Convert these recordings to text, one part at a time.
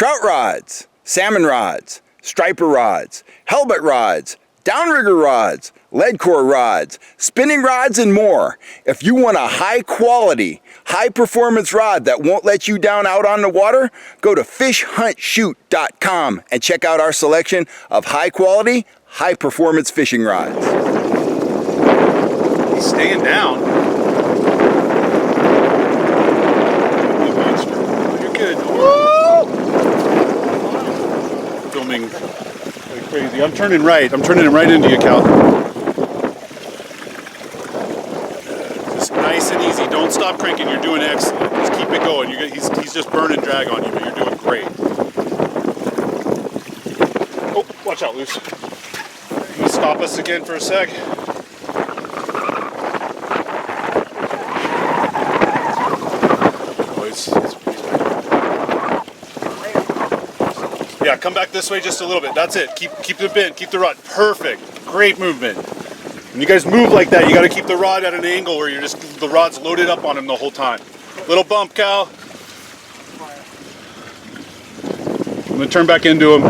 trout rods, salmon rods, striper rods, halibut rods, downrigger rods, lead core rods, spinning rods, and more. If you want a high quality, high performance rod that won't let you down out on the water, go to fishhuntshoot.com and check out our selection of high quality, high performance fishing rods. He's staying down. You're good. Woo! Filming like crazy. I'm turning right. I'm turning him right into you, Cal. Just nice and easy. Don't stop cranking. You're doing excellent. Just keep it going. He's just burning drag on you, but you're doing great. Oh, watch out, Luce. You stop us again for a sec. Yeah, come back this way just a little bit. That's it. Keep the bend. Keep the rod. Perfect. Great movement. When you guys move like that, you got to keep the rod at an angle where the rod's loaded up on him the whole time. Little bump, Cal. I'm gonna turn back into him.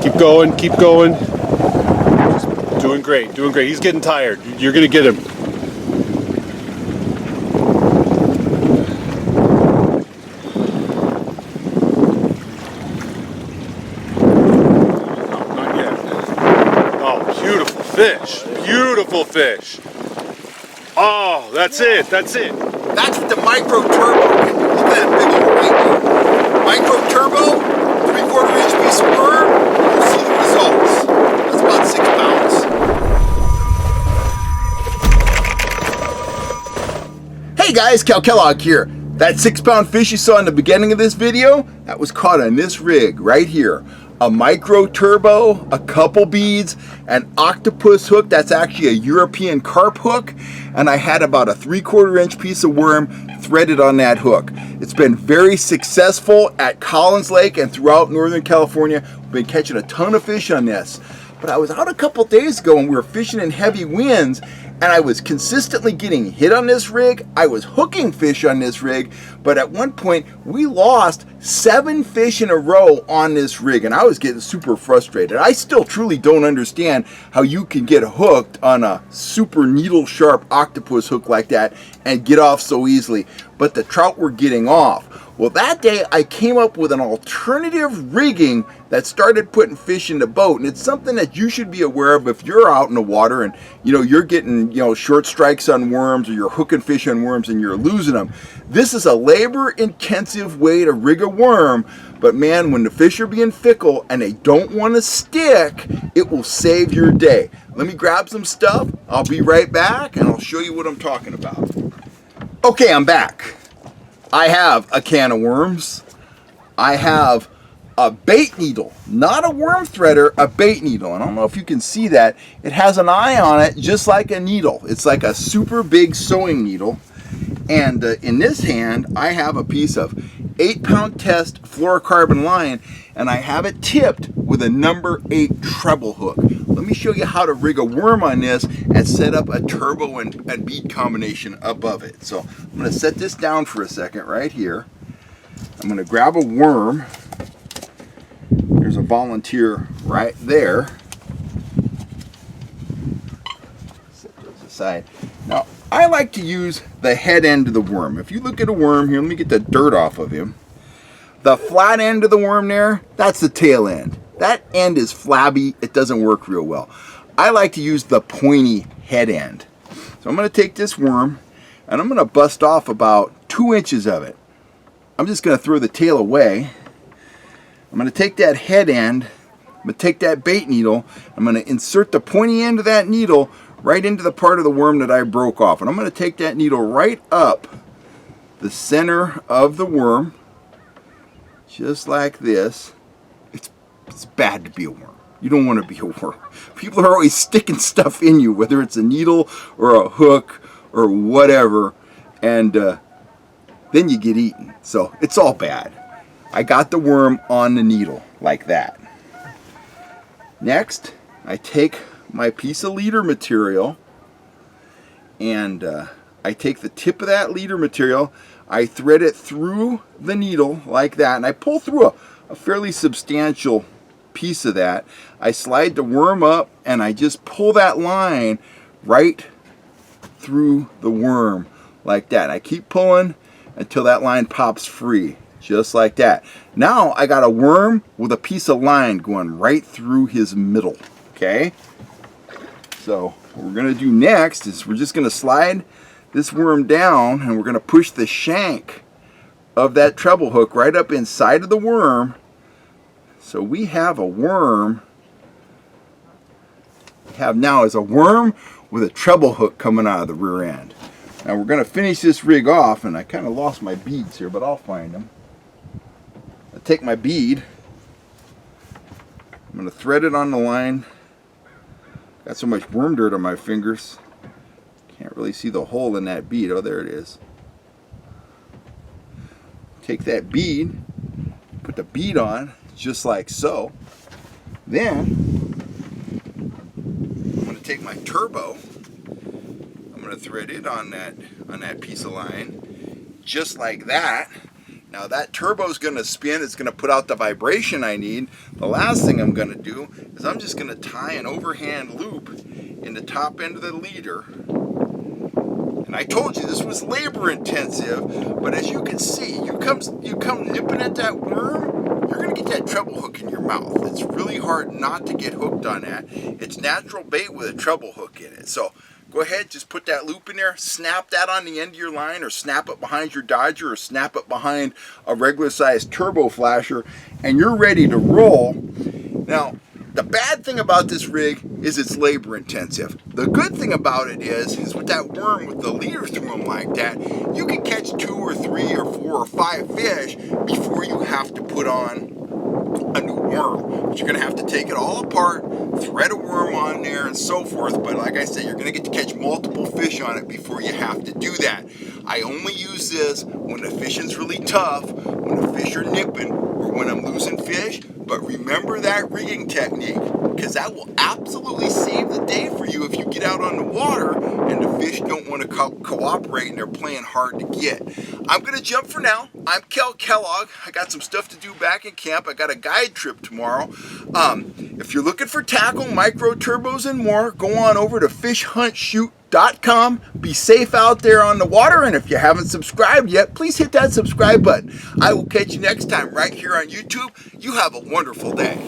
Keep going. Keep going. Doing great. Doing great. He's getting tired. You're gonna get him. Fish. Beautiful fish. Oh, that's it. That's it. That's what the micro turbo can do. Look at that big old right there. Micro turbo, 3/4 inch piece of worm, you'll see the results. That's about 6 pounds. Hey guys, Cal Kellogg here. That 6-pound fish you saw in the beginning of this video, that was caught on this rig right here. A micro turbo, a couple beads, an octopus hook, that's actually a European carp hook, and I had about a 3/4 inch piece of worm threaded on that hook. It's been very successful at Collins Lake and throughout Northern California. We've been catching a ton of fish on this. But I was out a couple days ago and we were fishing in heavy winds, and I was consistently getting hit on this rig. I was hooking fish on this rig, but at one point we lost 7 fish in a row on this rig, and I was getting super frustrated. I still truly don't understand how you can get hooked on a super needle sharp octopus hook like that and get off so easily, but the trout were getting off. Well, that day I came up with an alternative rigging that started putting fish in the boat, and it's something that you should be aware of if you're out in the water and you're getting short strikes on worms, or you're hooking fish on worms and you're losing them. This is a labor-intensive way to rig a worm, but man, when the fish are being fickle and they don't want to stick, it will save your day. Let me grab some stuff. I'll be right back and I'll show you what I'm talking about. Okay, I'm back. I have a can of worms. I have a bait needle, not a worm threader, a bait needle. I don't know if you can see that. It has an eye on it just like a needle. It's like a super big sewing needle. And in this hand, I have a piece of 8-pound test fluorocarbon line, and I have it tipped with a number 8 treble hook. Let me show you how to rig a worm on this and set up a turbo and bead combination above it. So I'm going to set this down for a second right here. I'm going to grab a worm. There's a volunteer right there. Set those aside. Now, I like to use the head end of the worm. If you look at a worm here, let me get the dirt off of him. The flat end of the worm there, that's the tail end. That end is flabby, it doesn't work real well. I like to use the pointy head end. So I'm going to take this worm and I'm going to bust off about 2 inches of it. I'm just going to throw the tail away. I'm going to take that head end, I'm going to take that bait needle, I'm going to insert the pointy end of that needle right into the part of the worm that I broke off. And I'm going to take that needle right up the center of the worm, just like this. It's bad to be a worm. You don't want to be a worm. People are always sticking stuff in you, whether it's a needle or a hook or whatever, and then you get eaten. So it's all bad. I got the worm on the needle like that. Next, I take my piece of leader material and I take the tip of that leader material, I thread it through the needle like that, and I pull through a fairly substantial piece of that. I slide the worm up and I just pull that line right through the worm like that. I keep pulling until that line pops free, just like that. Now I got a worm with a piece of line going right through his middle. Okay, so what we're gonna do next is we're just gonna slide this worm down and we're gonna push the shank of that treble hook right up inside of the worm. So we have a worm. We have now is a worm with a treble hook coming out of the rear end. Now we're going to finish this rig off, and I kind of lost my beads here, but I'll find them. I'll take my bead. I'm going to thread it on the line. Got so much worm dirt on my fingers. Can't really see the hole in that bead. Oh, there it is. Take that bead, put the bead on, just like so. Then I'm going to take my turbo. I'm going to thread it on that piece of line, just like that. Now that turbo is going to spin. It's going to put out the vibration I need. The last thing I'm going to do is I'm just going to tie an overhand loop in the top end of the leader. And I told you this was labor intensive, but as you can see, you come nipping at that worm, you're going to get that treble hook in your mouth. It's really hard not to get hooked on that. It's natural bait with a treble hook in it. So go ahead, just put that loop in there, snap that on the end of your line, or snap it behind your Dodger, or snap it behind a regular sized turbo flasher, and you're ready to roll. Now, the bad thing about this rig is it's labor intensive. The good thing about it is with that worm with the leader through them like that, you can catch 2 or 3 or 4 or 5 fish before you have to put on a new worm. But you're going to have to take it all apart, thread a worm on there and so forth. But like I said, you're going to get to catch multiple fish on it before you have to do that. I only use this when the fishing's really tough, when the fish are nipping, or when I'm losing fish. But remember that rigging technique, because that will absolutely save the day for you if you get out on the water and the fish don't want to cooperate and they're playing hard to get. I'm going to jump for now. I'm Kel Kellogg. I got some stuff to do back in camp. I got a guide trip tomorrow. If you're looking for tackle, micro turbos, and more, go on over to fishhuntshoot.com. Be safe out there on the water, and if you haven't subscribed yet, please hit that subscribe button. I will catch you next time right here on YouTube. You have a wonderful day.